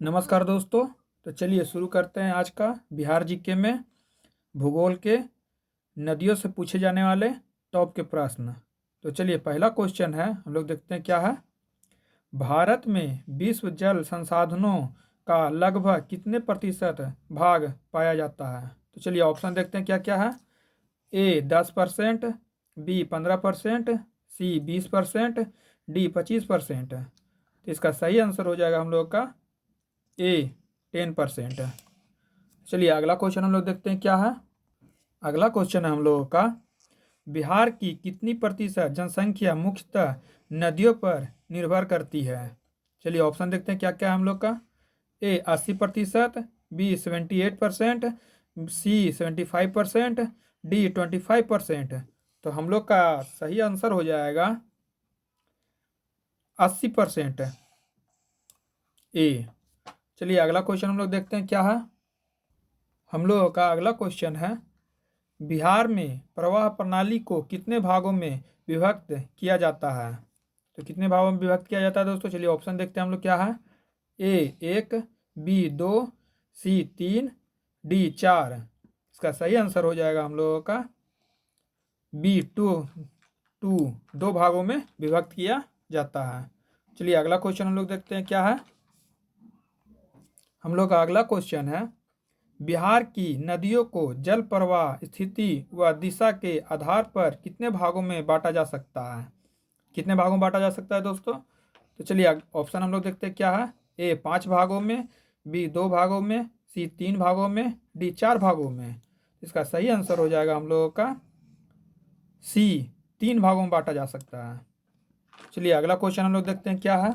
नमस्कार दोस्तों। तो चलिए शुरू करते हैं आज का बिहार जीके में भूगोल के नदियों से पूछे जाने वाले टॉप के प्रश्न। तो चलिए पहला क्वेश्चन है, हम लोग देखते हैं क्या है। भारत में विश्व जल संसाधनों का लगभग कितने प्रतिशत भाग पाया जाता है। तो चलिए ऑप्शन देखते हैं क्या क्या है। ए 10%, बी 15%, सी 20%, डी 25%। तो इसका सही आंसर हो जाएगा हम लोग का ए 10%। चलिए अगला क्वेश्चन हम लोग देखते हैं क्या है। अगला क्वेश्चन है हम लोगों का, बिहार की कितनी प्रतिशत जनसंख्या मुख्यतः नदियों पर निर्भर करती है। चलिए ऑप्शन देखते हैं क्या क्या है हम लोग का। ए 80%, बी 78%, सी 75%, डी 25%। तो हम लोग का सही आंसर हो जाएगा 80% ए। चलिए अगला क्वेश्चन हम लोग देखते हैं क्या है। हम लोगों का अगला क्वेश्चन है, बिहार में प्रवाह प्रणाली को कितने भागों में विभक्त किया जाता है। तो कितने भागों में विभक्त किया जाता है दोस्तों। चलिए ऑप्शन देखते हैं हम लोग क्या है। ए 1, बी 2, सी 3, डी 4। इसका सही आंसर हो जाएगा हम लोगों का बी 2 दो भागों में विभक्त किया जाता है। चलिए अगला क्वेश्चन हम लोग देखते हैं क्या है। हम लोग का अगला क्वेश्चन है, बिहार की नदियों को जल प्रवाह स्थिति व दिशा के आधार पर कितने भागों में बांटा जा सकता है। कितने भागों में बांटा जा सकता है दोस्तों। तो चलिए ऑप्शन हम लोग देखते हैं क्या है। ए 5 भागों में, बी 2 भागों में, सी 3 भागों में, डी 4 भागों में। इसका सही आंसर हो जाएगा हम लोगों का सी 3 भागों में बांटा जा सकता है। चलिए अगला क्वेश्चन हम लोग देखते हैं क्या है।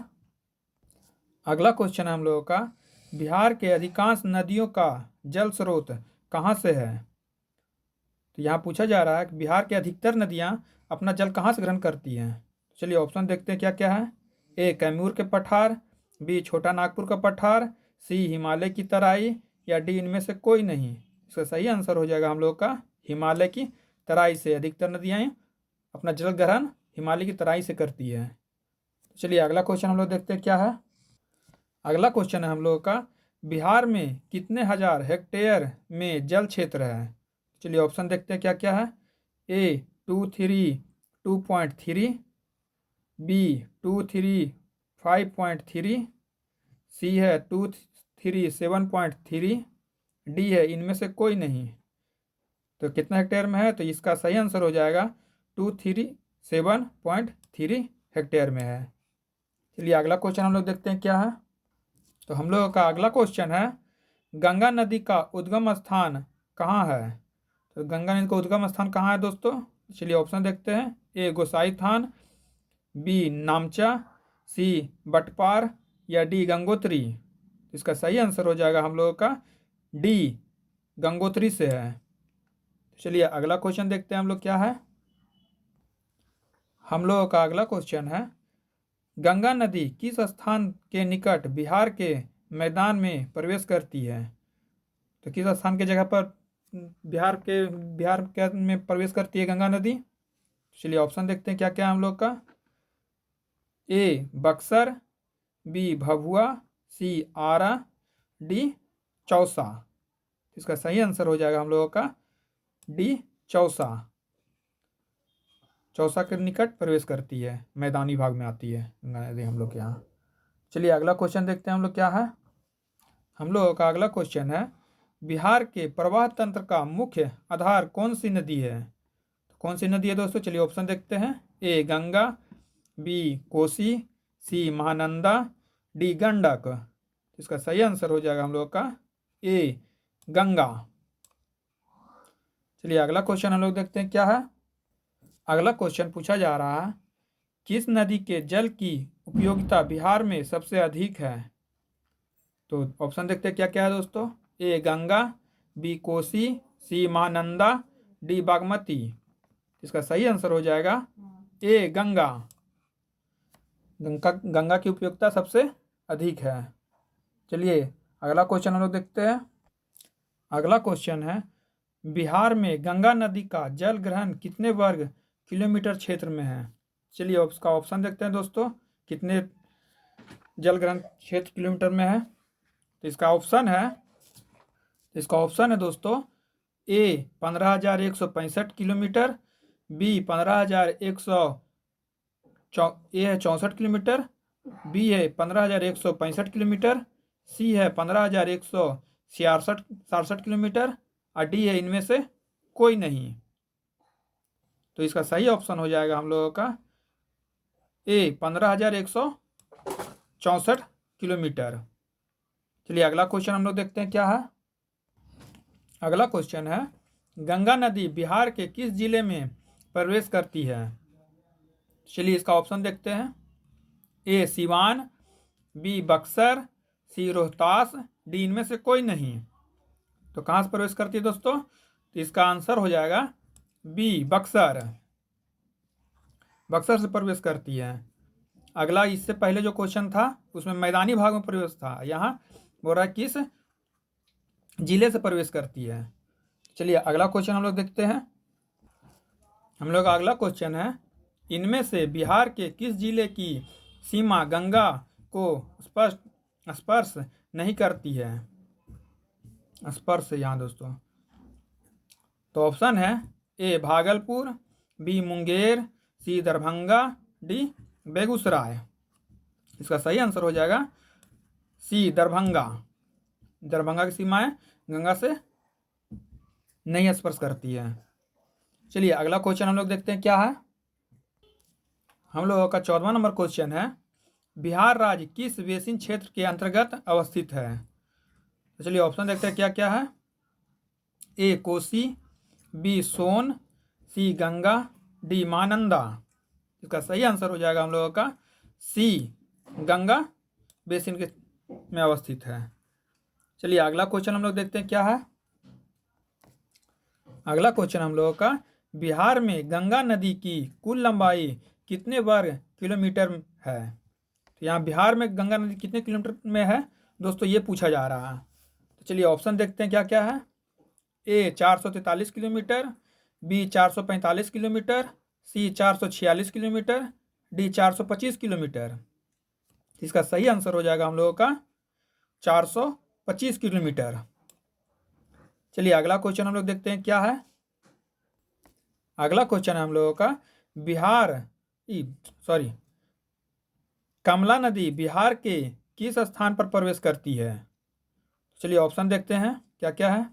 अगला क्वेश्चन है हम लोगों का, बिहार के अधिकांश नदियों का जल स्रोत कहाँ से है। तो यहाँ पूछा जा रहा है कि बिहार के अधिकतर नदियाँ अपना जल कहाँ से ग्रहण करती हैं। चलिए ऑप्शन देखते हैं क्या क्या है। ए कैमूर के पठार, बी छोटा नागपुर का पठार, सी हिमालय की तराई, या डी इनमें से कोई नहीं। इसका सही आंसर हो जाएगा हम लोग का हिमालय की तराई से अधिकतर नदियाँ अपना जल ग्रहण हिमालय की तराई से करती है। चलिए अगला क्वेश्चन हम लोग देखते हैं क्या है। अगला क्वेश्चन है हम लोगों का, बिहार में कितने हजार हेक्टेयर में जल क्षेत्र है। चलिए ऑप्शन देखते हैं क्या क्या है। ए 2.3, बी 5.3, सी है 7.3, डी है इनमें से कोई नहीं। तो कितना हेक्टेयर में है। तो इसका सही आंसर हो जाएगा 7.3 हेक्टेयर में है। चलिए अगला क्वेश्चन हम लोग देखते हैं क्या है। तो हम लोगों का अगला क्वेश्चन है, गंगा नदी का उद्गम स्थान कहाँ है। तो गंगा नदी का उद्गम स्थान कहाँ है दोस्तों। चलिए ऑप्शन देखते हैं। ए गोसाई थान, बी नामचा, सी बटपार, या डी गंगोत्री। इसका सही आंसर हो जाएगा हम लोगों का डी गंगोत्री से है। चलिए अगला क्वेश्चन देखते हैं हम लोग क्या है। हम लोगों का अगला क्वेश्चन है, गंगा नदी किस स्थान के निकट बिहार के मैदान में प्रवेश करती है। तो किस स्थान के जगह पर बिहार के में प्रवेश करती है गंगा नदी। चलिए ऑप्शन देखते हैं क्या क्या हम लोग का। ए बक्सर, बी भभुआ, सी आरा, डी चौसा। इसका सही आंसर हो जाएगा हम लोगों का डी चौसा। चौसा के निकट प्रवेश करती है, मैदानी भाग में आती है गंगा नदी हम लोग के यहाँ। चलिए अगला क्वेश्चन देखते हैं हम लोग क्या है। हम लोगों का अगला क्वेश्चन है, बिहार के प्रवाह तंत्र का मुख्य आधार कौन सी नदी है। तो कौन सी नदी है दोस्तों। चलिए ऑप्शन देखते हैं। ए गंगा, बी कोसी, सी महानंदा, डी गंडक। इसका सही आंसर हो जाएगा हम लोग का ए गंगा। चलिए अगला क्वेश्चन हम लोग देखते हैं क्या है। अगला क्वेश्चन पूछा जा रहा है, किस नदी के जल की उपयोगिता बिहार में सबसे अधिक है। तो ऑप्शन देखते हैं क्या क्या है दोस्तों। ए गंगा, बी कोसी, सी महानंदा, डी बागमती। इसका सही आंसर हो जाएगा ए गंगा। गंगा की उपयोगिता सबसे अधिक है। चलिए अगला क्वेश्चन हम लोग देखते हैं। अगला क्वेश्चन है, बिहार में गंगा नदी का जल ग्रहण कितने वर्ग किलोमीटर क्षेत्र में है। चलिए उसका ऑप्शन देखते हैं दोस्तों, कितने जल ग्रहण क्षेत्र किलोमीटर में है। इसका ऑप्शन है दोस्तों, ए 15,165 किलोमीटर, बी 64 किलोमीटर, बी है 15,165 किलोमीटर, सी है 15,166 किलोमीटर और डी है इनमें से कोई नहीं। तो इसका सही ऑप्शन हो जाएगा हम लोगों का ए 15,164 किलोमीटर। चलिए अगला क्वेश्चन हम लोग देखते हैं क्या है। अगला क्वेश्चन है, गंगा नदी बिहार के किस जिले में प्रवेश करती है? चलिए इसका ऑप्शन देखते हैं। ए सिवान, बी बक्सर, सी रोहतास, डी इनमें से कोई नहीं। तो कहाँ से प्रवेश करती है दोस्तों? तो इसका आंसर हो जाएगा बी बक्सर। बक्सर से प्रवेश करती है। अगला, इससे पहले जो क्वेश्चन था उसमें मैदानी भाग में प्रवेश था, यहाँ बोल रहा है किस जिले से प्रवेश करती है। चलिए अगला क्वेश्चन हम लोग देखते हैं। हम लोग अगला क्वेश्चन है, इनमें से बिहार के किस जिले की सीमा गंगा को स्पर्श नहीं करती है? स्पर्श यहाँ दोस्तों। तो ऑप्शन है ए भागलपुर, बी मुंगेर, सी दरभंगा, डी बेगूसराय। इसका सही आंसर हो जाएगा सी दरभंगा। दरभंगा की सीमाएं गंगा से नहीं स्पर्श करती है। चलिए अगला क्वेश्चन हम लोग देखते हैं क्या है। हम लोगों का 14वां नंबर क्वेश्चन है, बिहार राज्य किस बेसिन क्षेत्र के अंतर्गत अवस्थित है? तो चलिए ऑप्शन देखते हैं क्या क्या है। ए कोसी, बी सोन, सी गंगा, डी महानंदा। इसका सही आंसर हो जाएगा हम लोगों का सी गंगा बेसिन के में अवस्थित है। चलिए अगला क्वेश्चन हम लोग देखते हैं क्या है। अगला क्वेश्चन हम लोगों का, बिहार में गंगा नदी की कुल लंबाई कितने वर्ग किलोमीटर है? तो यहाँ बिहार में गंगा नदी कितने किलोमीटर में है दोस्तों, ये पूछा जा रहा है। तो चलिए ऑप्शन देखते हैं क्या क्या है। ए 443 किलोमीटर, बी 445 किलोमीटर, सी 446 किलोमीटर, डी 425 किलोमीटर। इसका सही आंसर हो जाएगा हम लोगों का 425 किलोमीटर। चलिए अगला क्वेश्चन हम लोग देखते हैं क्या है। अगला क्वेश्चन है हम लोगों का, कमला नदी बिहार के किस स्थान पर प्रवेश करती है? चलिए ऑप्शन देखते हैं क्या क्या है।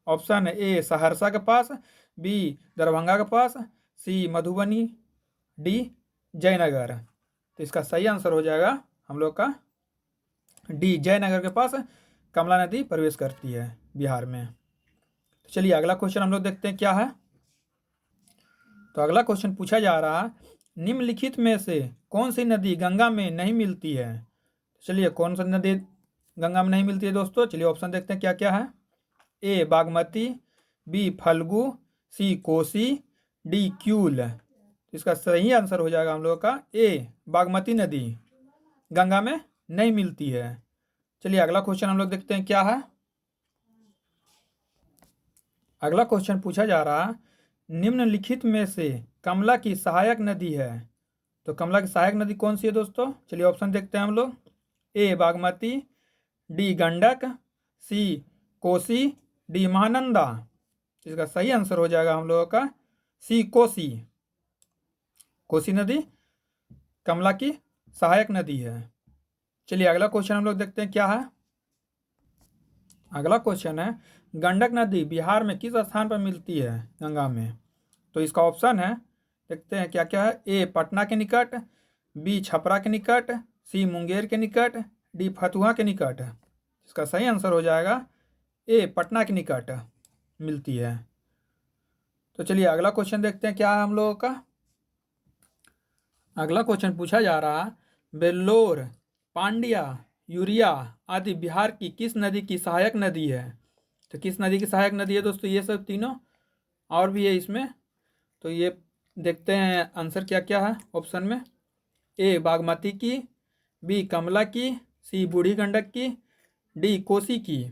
ऑप्शन ए सहरसा के पास, बी दरभंगा के पास, सी मधुबनी, डी जयनगर। तो इसका सही आंसर हो जाएगा हम लोग का डी जयनगर के पास कमला नदी प्रवेश करती है बिहार में। तो चलिए अगला क्वेश्चन हम लोग देखते हैं क्या है। तो अगला क्वेश्चन पूछा जा रहा है, निम्नलिखित में से कौन सी नदी गंगा में नहीं मिलती है? चलिए कौन सी नदी गंगा में नहीं मिलती है दोस्तों? चलिए ऑप्शन देखते हैं क्या क्या है। ए बागमती, बी फल्गु, सी कोसी, डी क्यूल। इसका सही आंसर हो जाएगा हम लोगों का ए बागमती नदी गंगा में नहीं मिलती है। चलिए अगला क्वेश्चन हम लोग देखते हैं क्या है। अगला क्वेश्चन पूछा जा रहा है, निम्नलिखित में से कमला की सहायक नदी है। तो कमला की सहायक नदी कौन सी है दोस्तों? चलिए ऑप्शन देखते हैं हम लोग। ए बागमती, डी गंडक, सी कोसी, डी महानंदा। इसका सही आंसर हो जाएगा हम लोगों का सी कोसी। कोसी नदी कमला की सहायक नदी है। चलिए अगला क्वेश्चन हम लोग देखते हैं क्या है। अगला क्वेश्चन है, गंडक नदी बिहार में किस स्थान पर मिलती है गंगा में? तो इसका ऑप्शन है, देखते हैं क्या क्या है। ए पटना के निकट, बी छपरा के निकट, सी मुंगेर के निकट, डी फतुहा के निकट। इसका सही आंसर हो जाएगा ए पटना के निकट मिलती है। तो चलिए अगला क्वेश्चन देखते हैं क्या है हम लोगों का। अगला क्वेश्चन पूछा जा रहा है, बेल्लोर, पांड्या, यूरिया आदि बिहार की किस नदी की सहायक नदी है? तो किस नदी की सहायक नदी है दोस्तों? ये सब तीनों और भी है इसमें। तो ये देखते हैं आंसर क्या क्या है ऑप्शन में। ए बागमती की, बी कमला की, सी बूढ़ी गंडक की, डी कोसी की।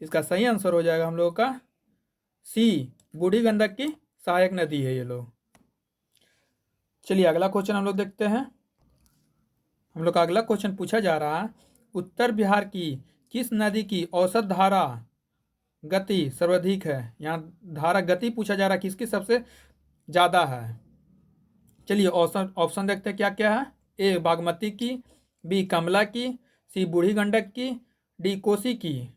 इसका सही आंसर हो जाएगा हम लोगों का सी बूढ़ी गंडक की सहायक नदी है ये लोग। चलिए अगला क्वेश्चन हम लोग देखते हैं। हम लोग का अगला क्वेश्चन पूछा जा रहा है, उत्तर बिहार की किस नदी की औसत धारा गति सर्वाधिक है? यहाँ धारा गति पूछा जा रहा है, किसकी सबसे ज़्यादा है? चलिए ऑप्शन ऑप्शन देखते हैं क्या क्या है। ए बागमती की, बी कमला की, सी बूढ़ी गंडक की, डी कोसी की।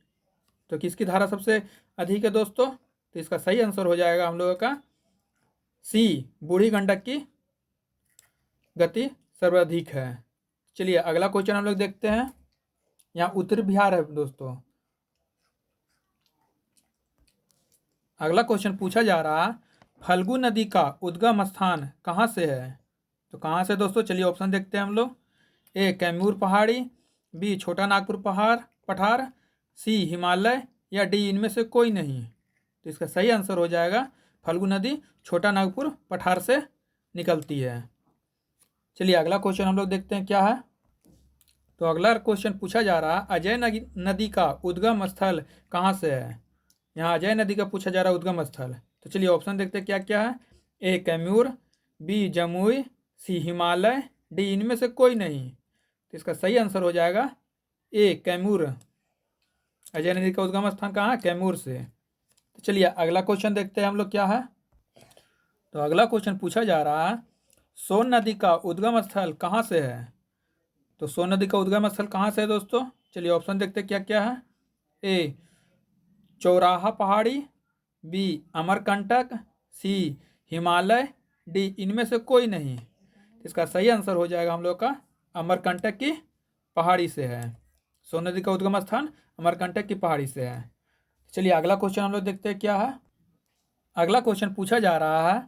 तो किसकी धारा सबसे अधिक है दोस्तों? तो इसका सही आंसर हो जाएगा हम लोगों का सी, बूढ़ी गंडक की गति सर्वाधिक है। चलिए अगला क्वेश्चन हम लोग देखते हैं। यहाँ उत्तर बिहार है दोस्तों। अगला क्वेश्चन पूछा जा रहा है, फल्गु नदी का उद्गम स्थान कहाँ से है? तो कहाँ से दोस्तों? चलिए ऑप्शन देखते हैं हम लोग। ए कैमूर पहाड़ी, बी छोटा नागपुर पठार, सी हिमालय, या डी इनमें से कोई नहीं। तो इसका सही आंसर हो जाएगा फल्गु नदी छोटा नागपुर पठार से निकलती है। चलिए अगला क्वेश्चन हम लोग देखते हैं क्या है। तो अगला क्वेश्चन पूछा जा रहा है, अजय नदी का उद्गम स्थल कहाँ से है? यहाँ अजय नदी का पूछा जा रहा है उद्गम स्थल। तो चलिए ऑप्शन देखते हैं क्या क्या है। ए कैमूर, बी जमुई, सी हिमालय, डी इनमें से कोई नहीं। तो इसका सही आंसर हो जाएगा ए कैमूर। अजय नदी का उद्गम स्थान कहाँ है? कैमूर से। तो चलिए अगला क्वेश्चन देखते हैं हम लोग क्या है। तो अगला क्वेश्चन पूछा जा रहा है, सोन नदी का उद्गम स्थल कहाँ से है? तो सोन नदी का उद्गम स्थल कहाँ से है दोस्तों? चलिए ऑप्शन देखते हैं क्या क्या है। ए चौराहा पहाड़ी, बी अमरकंटक, सी हिमालय, डी इनमें से कोई नहीं। इसका सही आंसर हो जाएगा हम लोग का अमरकंटक की पहाड़ी से है। सोन नदी का उद्गम स्थान अमरकंटक की पहाड़ी से है। चलिए अगला क्वेश्चन हम लोग देखते हैं क्या है। अगला क्वेश्चन पूछा जा रहा है,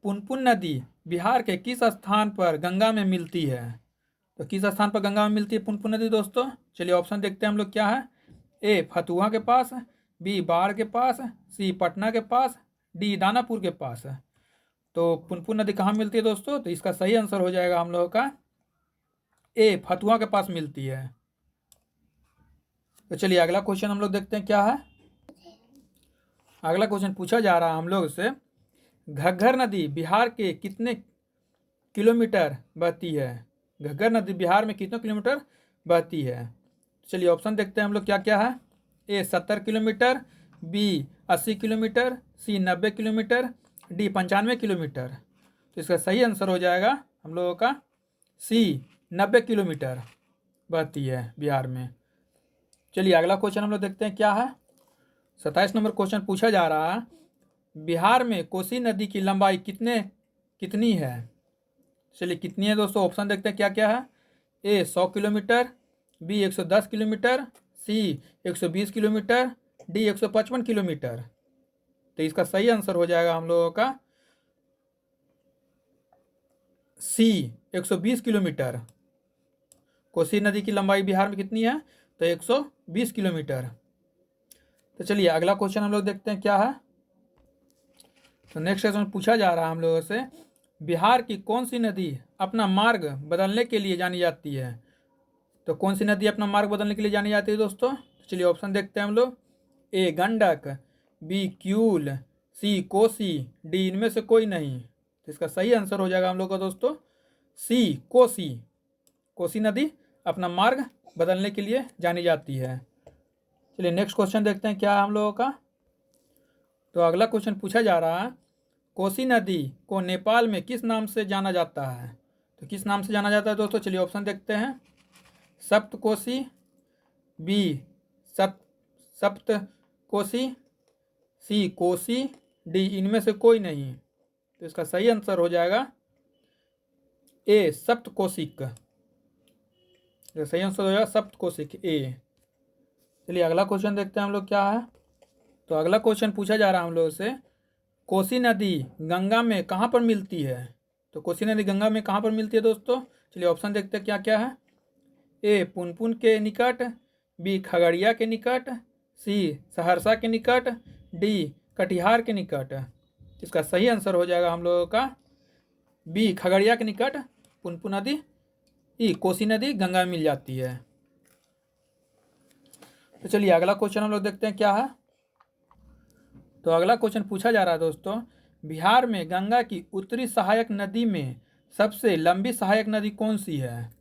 पुनपुन नदी बिहार के किस स्थान पर गंगा में मिलती है? तो किस स्थान पर गंगा में मिलती है पुनपुन नदी दोस्तों? चलिए ऑप्शन देखते हैं हम लोग क्या है। ए फतुहा के पास, बी बाढ़ के पास, सी पटना के पास, डी दानापुर के पास। तो पुनपुन नदी कहाँ मिलती है दोस्तों? तो इसका सही आंसर हो जाएगा हम लोगों का ए फतुहा के पास मिलती है। तो चलिए अगला क्वेश्चन हम लोग देखते हैं क्या है। अगला क्वेश्चन पूछा जा रहा है हम लोग से, घग्गर नदी बिहार के कितने किलोमीटर बहती है? घग्गर नदी बिहार में कितने किलोमीटर बहती है? चलिए ऑप्शन देखते हैं हम लोग क्या क्या है। ए 70 किलोमीटर, बी 80 किलोमीटर, सी 90 किलोमीटर, डी 95 किलोमीटर। तो इसका सही आंसर हो जाएगा हम लोगों का सी, 90 किलोमीटर बहती है बिहार में। चलिए अगला क्वेश्चन हम लोग देखते हैं क्या है। 27 नंबर क्वेश्चन पूछा जा रहा है, बिहार में कोसी नदी की लंबाई कितनी है? चलिए कितनी है दोस्तों? ऑप्शन देखते हैं क्या क्या है। ए 100 किलोमीटर, बी 110 किलोमीटर, सी 120 किलोमीटर, डी 155 किलोमीटर। तो इसका सही आंसर हो जाएगा हम लोगों का सी, 120 किलोमीटर। कोसी नदी की लंबाई बिहार में कितनी है? तो 120 किलोमीटर। तो चलिए अगला क्वेश्चन हम लोग देखते हैं क्या है। तो नेक्स्ट क्वेश्चन पूछा जा रहा है हम लोगों से, बिहार की कौन सी नदी अपना मार्ग बदलने के लिए जानी जाती है? तो कौन सी नदी अपना मार्ग बदलने के लिए जानी जाती है दोस्तों? तो चलिए ऑप्शन देखते हैं हम लोग। ए गंडक, बी क्यूल, सी कोसी, डी इनमें से कोई नहीं। तो इसका सही आंसर हो जाएगा हम लोग का दोस्तों सी, कोसी। कोसी नदी अपना मार्ग बदलने के लिए जानी जाती है। चलिए नेक्स्ट क्वेश्चन देखते हैं क्या है हम लोगों का। तो अगला क्वेश्चन पूछा जा रहा है, कोसी नदी को नेपाल में किस नाम से जाना जाता है? तो किस नाम से जाना जाता है दोस्तों? चलिए ऑप्शन देखते हैं। सप्त कोसी, बी सप्त कोसी, सी कोसी, डी इनमें से कोई नहीं। तो इसका सही आंसर हो जाएगा ए सप्त कोशिक। सही आंसर हो जाएगा सप्त कोशिक ए। चलिए अगला क्वेश्चन देखते हैं हम लोग क्या है। तो अगला क्वेश्चन पूछा जा रहा है हम लोगों से, कोसी नदी गंगा में कहाँ पर मिलती है? तो कोसी नदी गंगा में कहाँ पर मिलती है दोस्तों? चलिए ऑप्शन देखते हैं क्या क्या है। ए पुनपुन के निकट, बी खगड़िया के निकट, सी सहरसा के निकट, डी कटिहार के निकट। इसका सही आंसर हो जाएगा हम लोगों का बी खगड़िया के निकट पुनपुन नदी कोसी नदी गंगा में मिल जाती है। तो चलिए अगला क्वेश्चन हम लोग देखते हैं क्या है। तो अगला क्वेश्चन पूछा जा रहा है दोस्तों, बिहार में गंगा की उत्तरी सहायक नदी में सबसे लंबी सहायक नदी कौन सी है?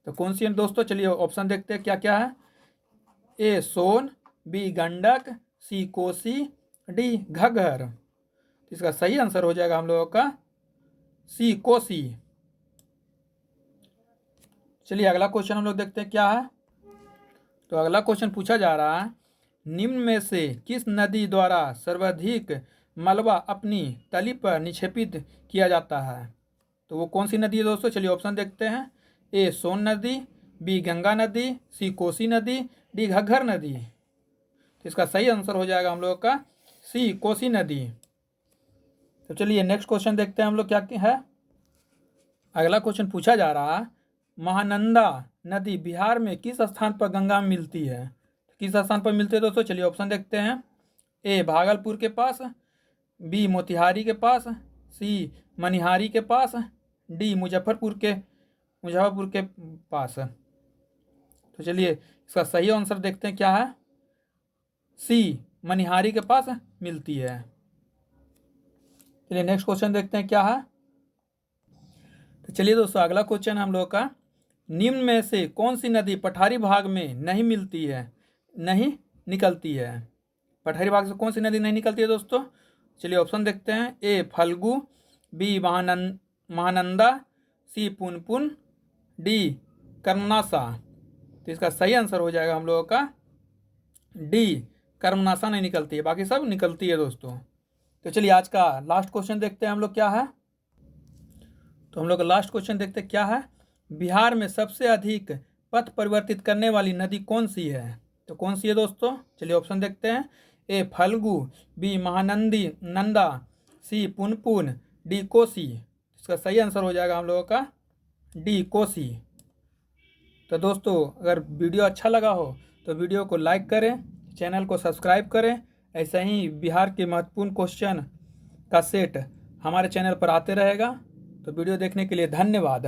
तो कौन सी है दोस्तों? चलिए ऑप्शन देखते हैं क्या क्या है। ए सोन, बी गंडक, सी कोसी, डी घग्गर। इसका सही आंसर हो जाएगा हम लोगों का सी कोसी। चलिए अगला क्वेश्चन हम लोग देखते हैं क्या है। तो अगला क्वेश्चन पूछा जा रहा है, निम्न में से किस नदी द्वारा सर्वाधिक मलबा अपनी तली पर निक्षेपित किया जाता है? तो वो कौन सी नदी है दोस्तों? चलिए ऑप्शन देखते हैं। ए सोन नदी, बी गंगा नदी, सी कोसी नदी, डी घग्गर नदी। तो इसका सही आंसर हो जाएगा हम लोगों का सी कोसी नदी। तो चलिए नेक्स्ट क्वेश्चन देखते हैं हम लोग क्या है। अगला क्वेश्चन पूछा जा रहा है, महानंदा नदी बिहार में किस स्थान पर गंगा में मिलती है? किस स्थान पर मिलती है दोस्तों? चलिए ऑप्शन देखते हैं। ए भागलपुर के पास, बी मोतिहारी के पास, सी मनिहारी के पास, डी मुजफ्फरपुर के पास। तो चलिए इसका सही आंसर देखते हैं क्या है। सी मनिहारी के पास मिलती है। चलिए नेक्स्ट क्वेश्चन देखते हैं क्या है। तो चलिए दोस्तों अगला क्वेश्चन हम लोग का, निम्न में से कौन सी नदी पठारी भाग में नहीं निकलती है? पठारी भाग से कौन सी नदी नहीं निकलती है दोस्तों? चलिए ऑप्शन देखते हैं। ए फल्गु, बी महानंदा, सी पुनपुन, डी कर्मनासा। तो इसका सही आंसर हो जाएगा हम लोगों का डी कर्मनासा नहीं निकलती है, बाकी सब निकलती है दोस्तों। तो चलिए आज का लास्ट क्वेश्चन देखते हैं हम लोग क्या है। तो हम लोग का लास्ट क्वेश्चन देखते हैं क्या है। बिहार में सबसे अधिक पथ परिवर्तित करने वाली नदी कौन सी है? तो कौन सी है दोस्तों? चलिए ऑप्शन देखते हैं। ए फल्गु, बी नंदा, सी पुनपुन, डी कोसी। इसका सही आंसर हो जाएगा हम लोगों का डी कोसी। तो दोस्तों अगर वीडियो अच्छा लगा हो तो वीडियो को लाइक करें, चैनल को सब्सक्राइब करें। ऐसे ही बिहार के महत्वपूर्ण क्वेश्चन का सेट हमारे चैनल पर आते रहेगा। तो वीडियो देखने के लिए धन्यवाद।